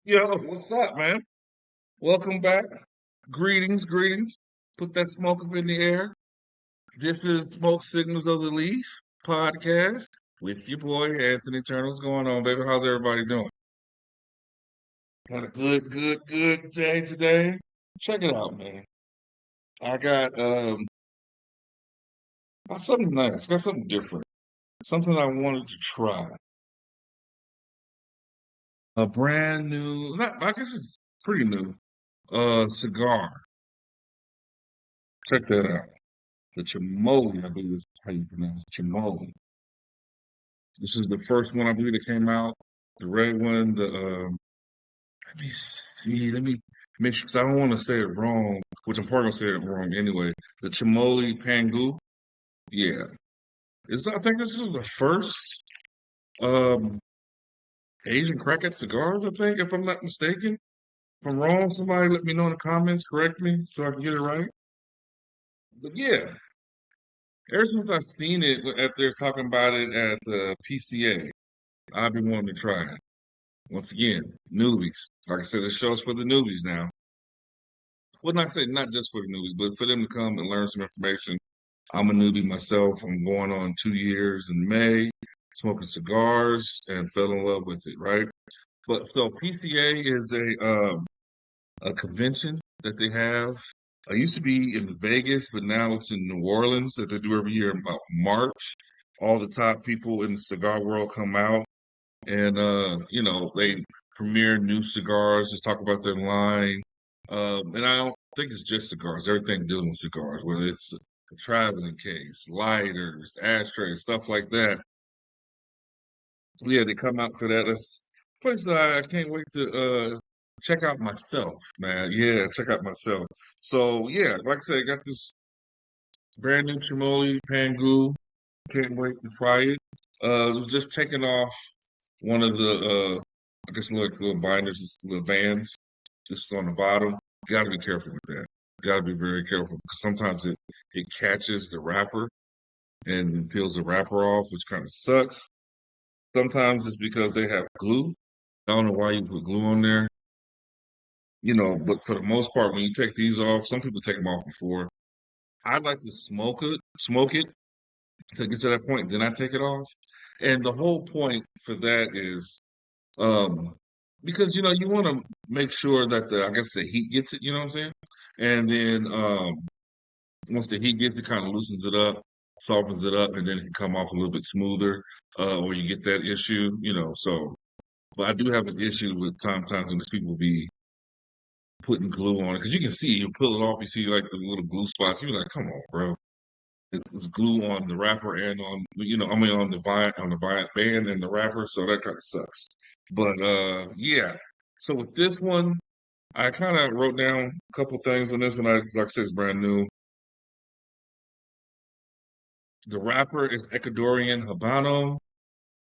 Yo, what's up, man? Welcome back. Greetings, greetings. Put that smoke up in the air. This is Smoke Signals of the Leaf podcast with your boy Anthony Turner. What's going on, baby? How's everybody doing? Got a good day today. Check it out, man. I got something nice, got something different, something I wanted to try. A brand new, not, I guess it's pretty new, cigar. Check that out. The Chamole, I believe is how you pronounce it. Chamole. This is the first one I believe that came out. The red one, let me see, let me make sure, 'cause I don't want to say it wrong, which I'm probably gonna say it wrong anyway. The Chamole Pangu. Yeah. I think this is the first um Asian crackhead cigars, I think, if I'm not mistaken. If I'm wrong, somebody let me know in the comments, correct me so I can get it right. But yeah, ever since I seen it at they're talking about it at the PCA, I've been wanting to try it. Once again, newbies. Like I said, the show's for the newbies now. Well, not say not just for the newbies, but for them to come and learn some information. I'm a newbie myself. I'm going on 2 years in May, smoking cigars and fell in love with it, right? But so PCA is a convention that they have. I used to be in Vegas, but now it's in New Orleans that they do every year in about March. All the top people in the cigar world come out and they premiere new cigars, just talk about their line. And I don't think it's just cigars, everything dealing with cigars, whether it's a traveling case, lighters, ashtrays, stuff like that. Yeah, they come out for that. That's a place I can't wait to check out myself, man. Yeah, check out myself. So yeah, like I said, I got this brand new Chamole Pangu. Can't wait to try it. It was just taking off one of the I guess little binders, just little bands, just on the bottom. You got to be careful with that. You got to be very careful because sometimes it catches the wrapper and peels the wrapper off, which kind of sucks. Sometimes it's because they have glue. I don't know why you put glue on there, but for the most part, when you take these off, some people take them off before. I like to smoke it to get to that point, then I take it off. And the whole point for that is Um, because you want to make sure that I guess the heat gets it. You know what I'm saying? And then once the heat gets it, kind of loosens it up, softens it up, and then it can come off a little bit smoother. Or you get that issue, So, but I do have an issue with times when these people be putting glue on it because you can see you pull it off, you see like the little glue spots. You're like, come on, bro. It's glue on the wrapper and I mean on the band and the wrapper, so that kind of sucks. But yeah. So with this one, I kind of wrote down a couple things on this one. Like I said, it's brand new. The wrapper is Ecuadorian Habano.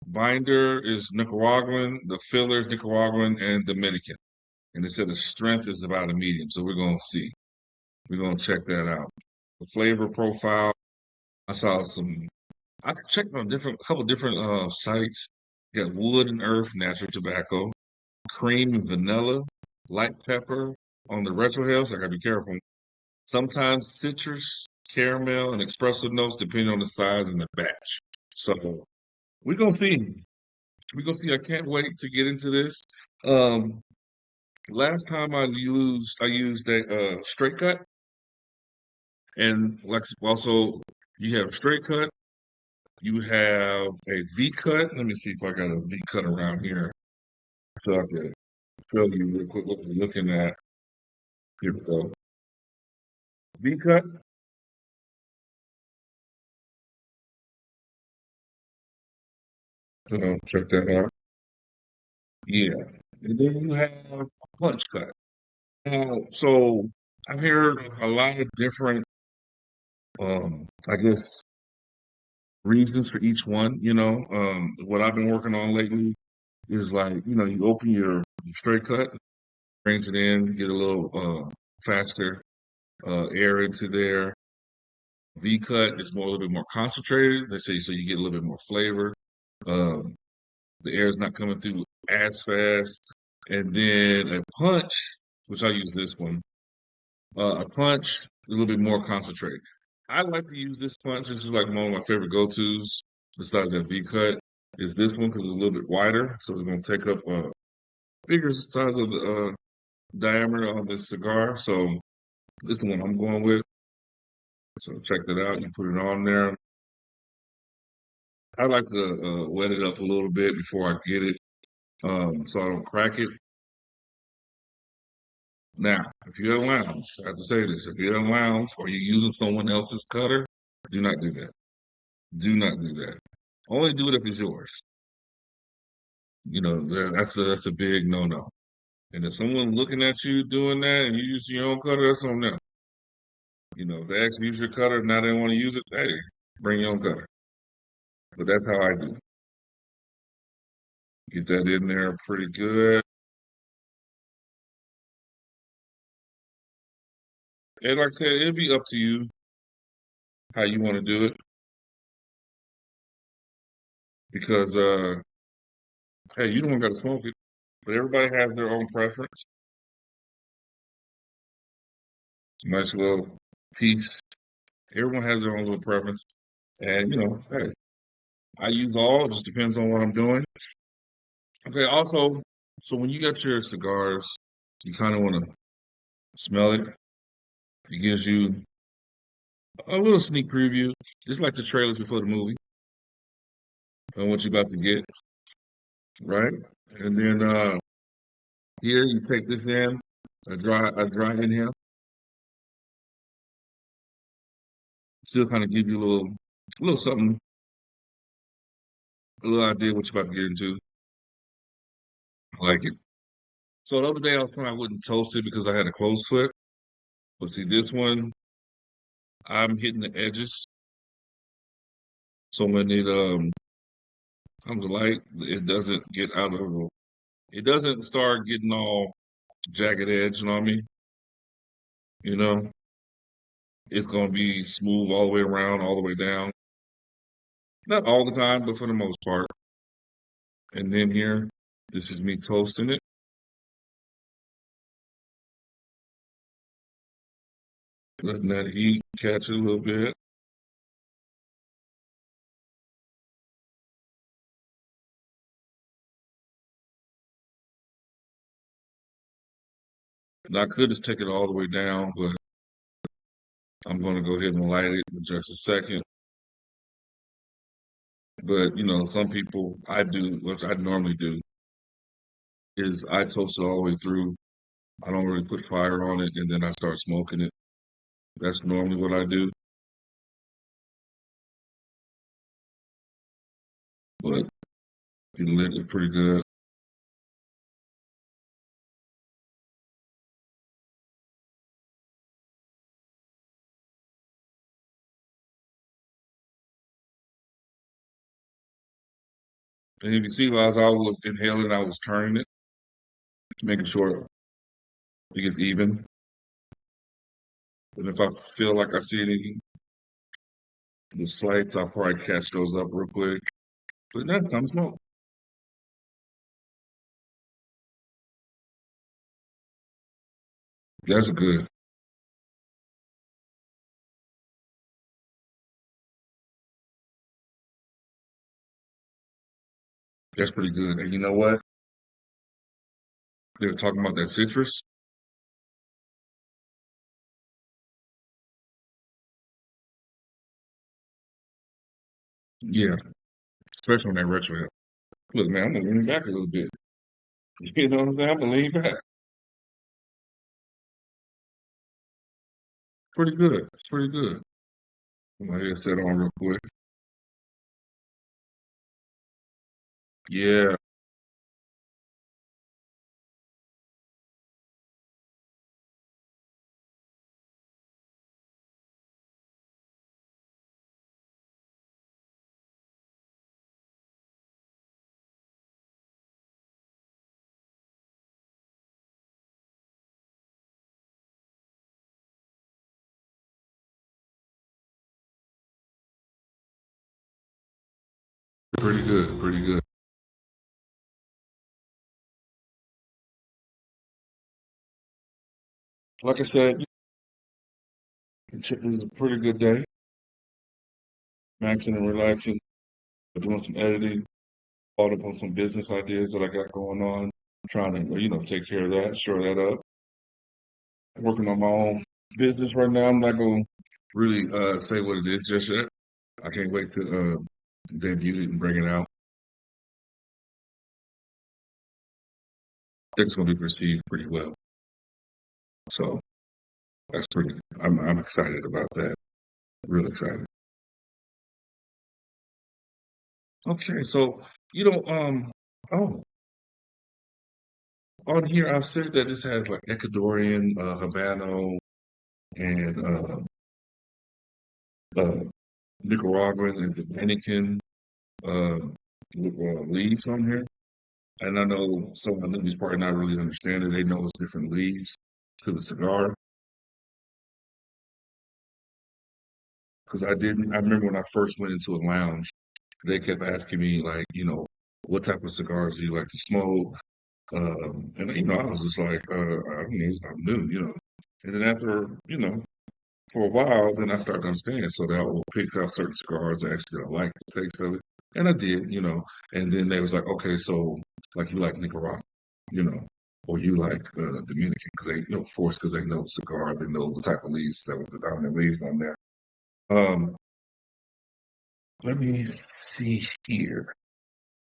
Binder is Nicaraguan. The filler is Nicaraguan and Dominican. And they said the strength is about a medium. So we're gonna see. We're gonna check that out. The flavor profile. I saw some. I checked on a couple different sites. You got wood and earth, natural tobacco, cream and vanilla, light pepper on the retrohale, so I gotta be careful. Sometimes citrus, caramel, and espresso notes, depending on the size and the batch. So we're gonna see. We're gonna see. I can't wait to get into this. Um, last time I used a straight cut, and like also you have straight cut. You have a V cut. Let me see if I got a V cut around here so I can show you real quick what we're looking at. Here we go. V cut. Check that out. Yeah. And then you have a punch cut. So I've heard a lot of different, I guess, reasons for each one. What I've been working on lately is like, you open your straight cut, brings it in, get a little faster air into there. V cut is more a little bit more concentrated. They say so you get a little bit more flavor. Um, the air is not coming through as fast. and then a punch, which I use this one. A punch, a little bit more concentrated. I like to use this punch. This is like one of my favorite go-tos, besides that V cut, is this one because it's a little bit wider, so it's going to take up a bigger size of the diameter of this cigar. So this is the one I'm going with. So check that out. You put it on there. I like to wet it up a little bit before I get it, so I don't crack it. Now, if you're at a lounge, I have to say this: if you're at a lounge or you're using someone else's cutter, do not do that. Do not do that. Only do it if it's yours. That's a big no-no. And if someone looking at you doing that and you use your own cutter, that's on them. If they actually use your cutter, now they want to use it, hey, bring your own cutter. But that's how I do it. Get that in there pretty good. And like I said, it'll be up to you how you want to do it because hey, you don't got to smoke it, but everybody has their own preference. Nice little piece. Everyone has their own little preference, and hey, I use all. It just depends on what I'm doing. Okay. Also, so when you get your cigars, you kind of want to smell it. It gives you a little sneak preview, just like the trailers before the movie, on what you're about to get, right? And then here you take this in, a dry inhale, still kind of give you a little something, a little idea what you're about to get into. I like it. So the other day I was saying I wouldn't toast it because I had a closed foot, but see this one, I'm hitting the edges, so when it comes to light, it doesn't get out of it doesn't start getting all jagged edge, you know what I mean? You know, it's gonna be smooth all the way around, all the way down. Not all the time, but for the most part. And then here, this is me toasting it, letting that heat catch it a little bit. And I could just take it all the way down, but I'm gonna go ahead and light it in just a second. But some people I do, which I normally do, is I toast it all the way through. I don't really put fire on it and then I start smoking it. That's normally what I do. But you lit it pretty good. And if you see, as I was inhaling, I was turning it, making sure it gets even. And if I feel like I see any the slights, I'll probably catch those up real quick. But that's time to smoke. That's good. That's pretty good. And you know what? They were talking about that citrus. Yeah, especially on that retro hip. Look, man, I'm gonna lean back a little bit. You know what I'm saying? I'm gonna lean back. Pretty good. It's pretty good. My headset on real quick. Yeah, pretty good. Pretty good. like I said, it was a pretty good day. Maxing and relaxing, doing some editing, followed up on some business ideas that I got going on. Trying to, take care of that, shore that up. Working on my own business right now. I'm not going to really say what it is just yet. I can't wait to debut it and bring it out. I think it's going to be received pretty well. So that's pretty. I'm excited about that. Real excited. Okay, so oh, on here I've said that this has like Ecuadorian, Habano, and uh, Nicaraguan and Dominican uh, leaves on here. And I know some of the newbies probably not really understand it. They know it's different leaves to the cigar. Because I didn't, I remember when I first went into a lounge, they kept asking me, like, what type of cigars do you like to smoke? And, I was just like, I don't know, I'm new, And then after, for a while, then I started understanding. So that I will pick out certain cigars actually I like the taste of it. And I did, And then they was like, okay, so like you like Nicaragua, you know, or you like Dominican because they, of course, because they know the cigar, they know the type of leaves that was the dominant leaves on there. Um, let me see here.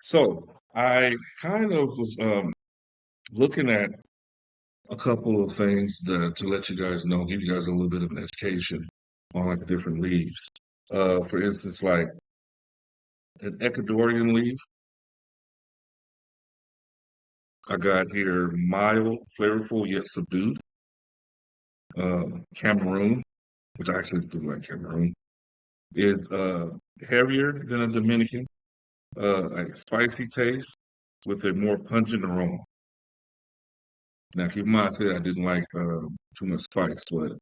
So I kind of was looking at a couple of things to let you guys know, give you guys a little bit of an education on like the different leaves. For instance, like an Ecuadorian leaf, I got here mild, flavorful yet subdued. Cameroon, which I actually do like Cameroon, is heavier than a Dominican, like spicy taste with a more pungent aroma. Now, keep in mind, I said I didn't like too much spice, but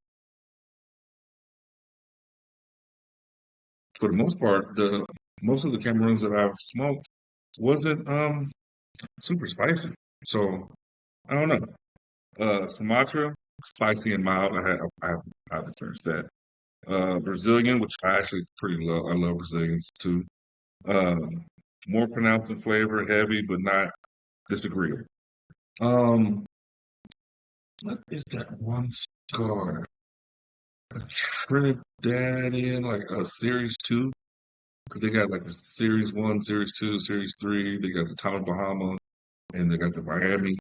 for the most part, the most of the Cameroons that I've smoked wasn't super spicy. So I don't know. Sumatra, spicy and mild. I've experienced that. Brazilian, which I actually pretty love. I love Brazilians too. Uh, more pronounced in flavor, heavy but not disagreeable. Um, what is that one cigar? A Trinidadian, like a Series Two, because they got like the Series One, Series Two, Series Three. They got the Tommy Bahama, and they got the Miami.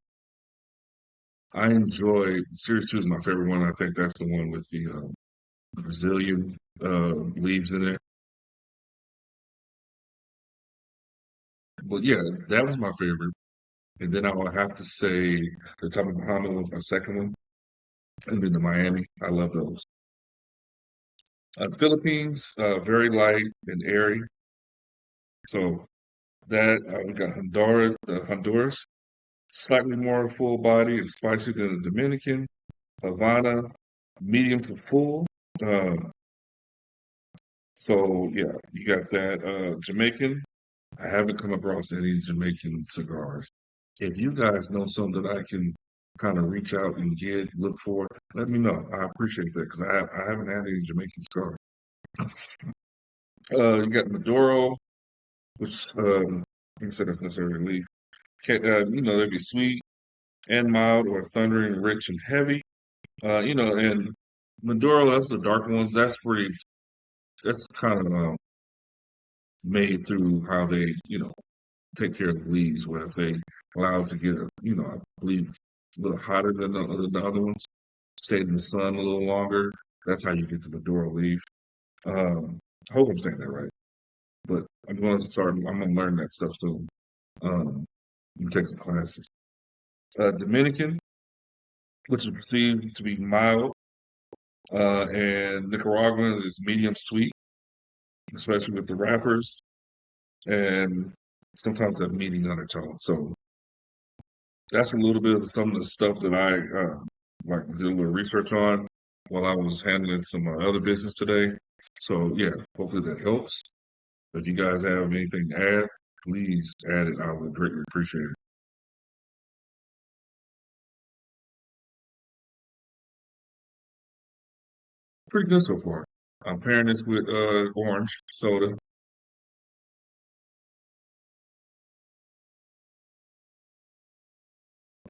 I enjoy Series Two is my favorite one. I think that's the one with the Brazilian leaves in it. But yeah, that was my favorite. And then I would have to say the Tommy Bahama was my second one. And then the Miami. I love those. Philippines, very light and airy. So that we got Honduras, slightly more full body and spicy than the Dominican. Havana, medium to full. Uh, so yeah, you got that. Jamaican. I haven't come across any Jamaican cigars. If you guys know something that I can kind of reach out and look for, let me know. I appreciate that because I haven't had any Jamaican cigars. You got Maduro, which I said that's necessarily leaf. They'd be sweet and mild or thundering, rich and heavy. And Maduro, that's the dark ones. That's kind of made through how they, take care of the leaves, where if they allow it to get, I believe, a little hotter than the other ones, stay in the sun a little longer. That's how you get the Maduro leaf. I hope I'm saying that right, but I'm going to learn that stuff soon. Um, I'm take some classes. Dominican, which is perceived to be mild, and Nicaraguan is medium sweet, especially with the wrappers, and sometimes have meaty undertone. So that's a little bit of some of the stuff that I like did a little research on while I was handling some other business today. So yeah, hopefully that helps. If you guys have anything to add, please add it. I would greatly appreciate it. Pretty good so far. I'm pairing this with orange soda.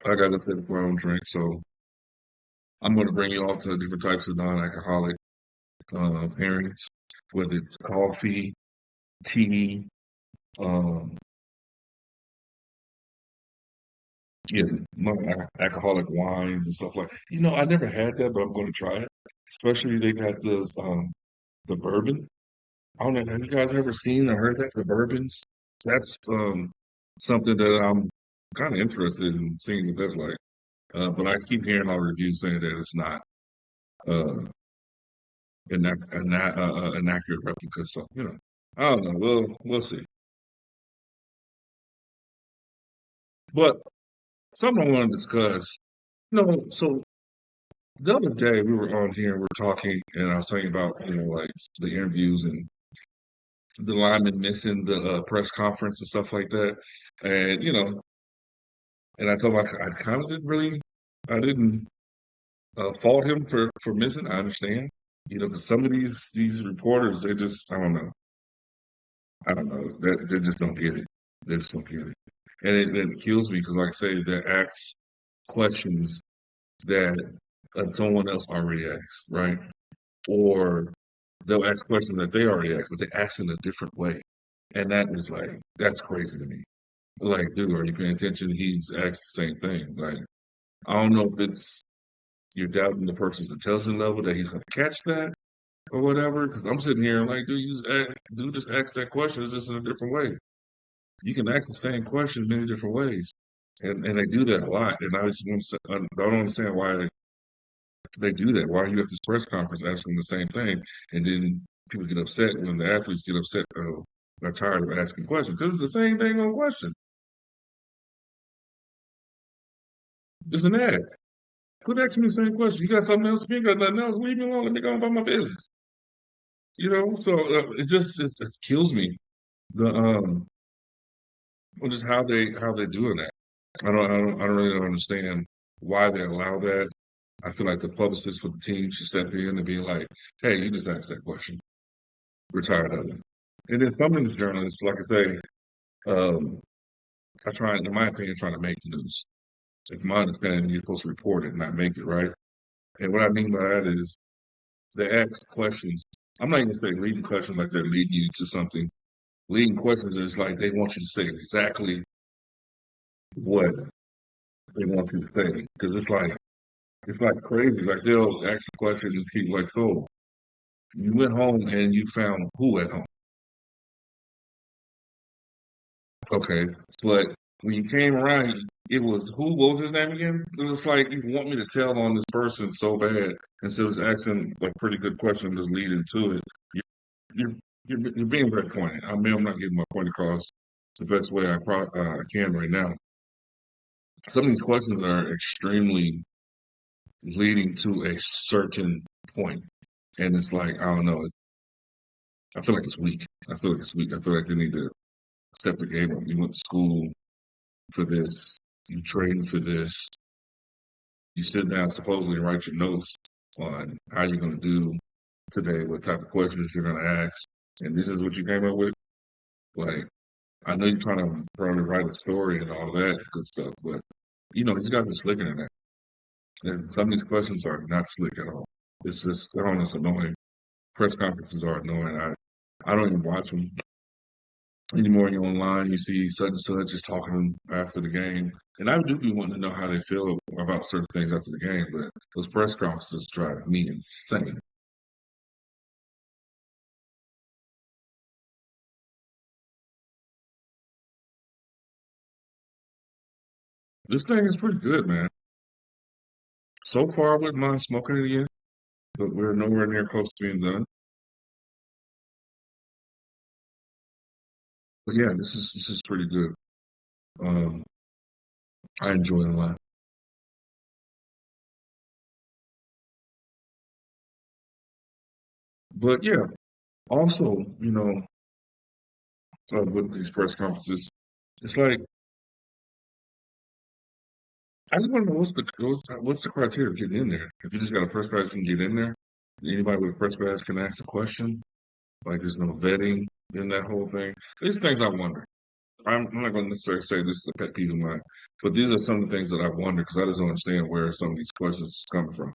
Like I said before, I don't drink, so I'm going to bring you all to different types of non-alcoholic pairings, whether it's coffee, tea, um, yeah, non-alcoholic wines and stuff like. I never had that, but I'm going to try it. Especially they got this the bourbon. I don't know. Have you guys ever seen or heard that? The bourbons? That's something that I'm kind of interested in seeing what that's like. But I keep hearing all reviews saying that it's not uh, an accurate replica. So, I don't know. We'll see. But something I want to discuss. So the other day we were on here, we were talking, and I was talking about, like the interviews and the lineman missing the press conference and stuff like that. And, and I told him I kind of I didn't fault him for missing. I understand, because some of these reporters, I don't know, they just don't get it. They just don't get it, and it kills me because, like I say, they ask questions that someone else already asked, right? Or they'll ask questions that they already asked, but they ask in a different way, and that's crazy to me. Like, dude, are you paying attention? He's asked the same thing. Like, I don't know if it's you're doubting the person's intelligence level that he's going to catch that or whatever. Because I'm sitting here like, dude, just ask that question. It's just in a different way. You can ask the same question many different ways, and they do that a lot. And I just I don't understand why they do that. Why are you at this press conference asking the same thing, and then people get upset when the athletes get upset. Are tired of asking questions because it's the same thing on question. It's an ad. Quit asking me the same question. You got something else? If you ain't got nothing else, leave me alone. Let me go about my business. So it kills me the just how they doing that. I don't really don't understand why they allow that. I feel like the publicist for the team should step in and be like, "Hey, you just asked that question. We're tired of it." And then some of the journalists, like I say, um, I try, in my opinion, trying to make the news. It's my understanding you're supposed to report it, not make it, right? And what I mean by that is they ask questions. I'm not even saying leading questions like they're leading you to something. Leading questions is like they want you to say exactly what they want you to say. Because it's like crazy. Like they'll ask a question and people like, so you went home and you found who at home? Okay. But when you came around, it was who? What was his name again? Because it's like you want me to tell on this person so bad instead of just asking like pretty good question, just leading to it. You're you're being very pointed. I mean, I'm not getting my point across the best way I can right now. Some of these questions are extremely leading to a certain point, and it's like I don't know. I feel like it's weak. I feel like it's weak. I feel like they need to step the game up. You went to school for this. You trained for this. You sit down supposedly and write your notes on how you're going to do today, what type of questions you're going to ask, and this is what you came up with. Like I know you're trying to probably write a story and all that good stuff, but he's got to be slicker than that. And some of these questions are not slick at all. It's just, I don't know, it's annoying. Press conferences are annoying. I don't even watch them anymore. You're online, you see such and such just talking after the game. And I do be wanting to know how they feel about certain things after the game, but those press conferences drive me insane. This thing is pretty good, man. So far, I wouldn't mind smoking it again, but we're nowhere near close to being done. But yeah, this is pretty good. Um, I enjoy it a lot. But yeah, also, with these press conferences, it's like I just want to know what's the criteria of getting in there. If you just got a press pass, you can get in there. Anybody with a press pass can ask a question. Like there's no vetting in that whole thing. These things I wonder. I'm not going to necessarily say this is a pet peeve of mine, but these are some of the things that I wonder because I just don't understand where some of these questions is coming from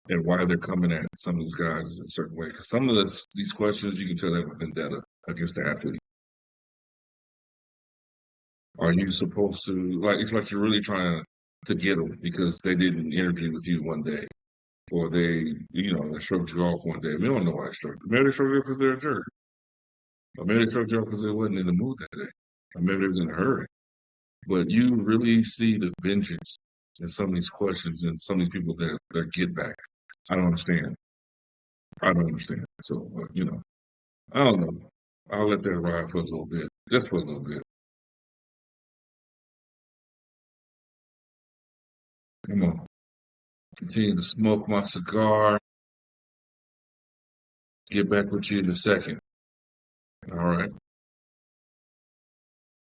and why they're coming at some of these guys in a certain way. Because some of these questions, you can tell they have a vendetta against the athlete. Are you supposed to like? It's like you're really trying to get them because they didn't interview with you one day, or they shrugged you off one day. We don't know why they shrugged. Maybe they shrugged you because they're a jerk, or maybe they shrugged you off because they wasn't in the mood that day, or maybe they was in a hurry. But you really see the vengeance in some of these questions and some of these people that get back. I don't understand. I don't understand. So, I don't know. I'll let that ride for a little bit, just for a little bit. Come on. Continue to smoke my cigar. Get back with you in a second. All right.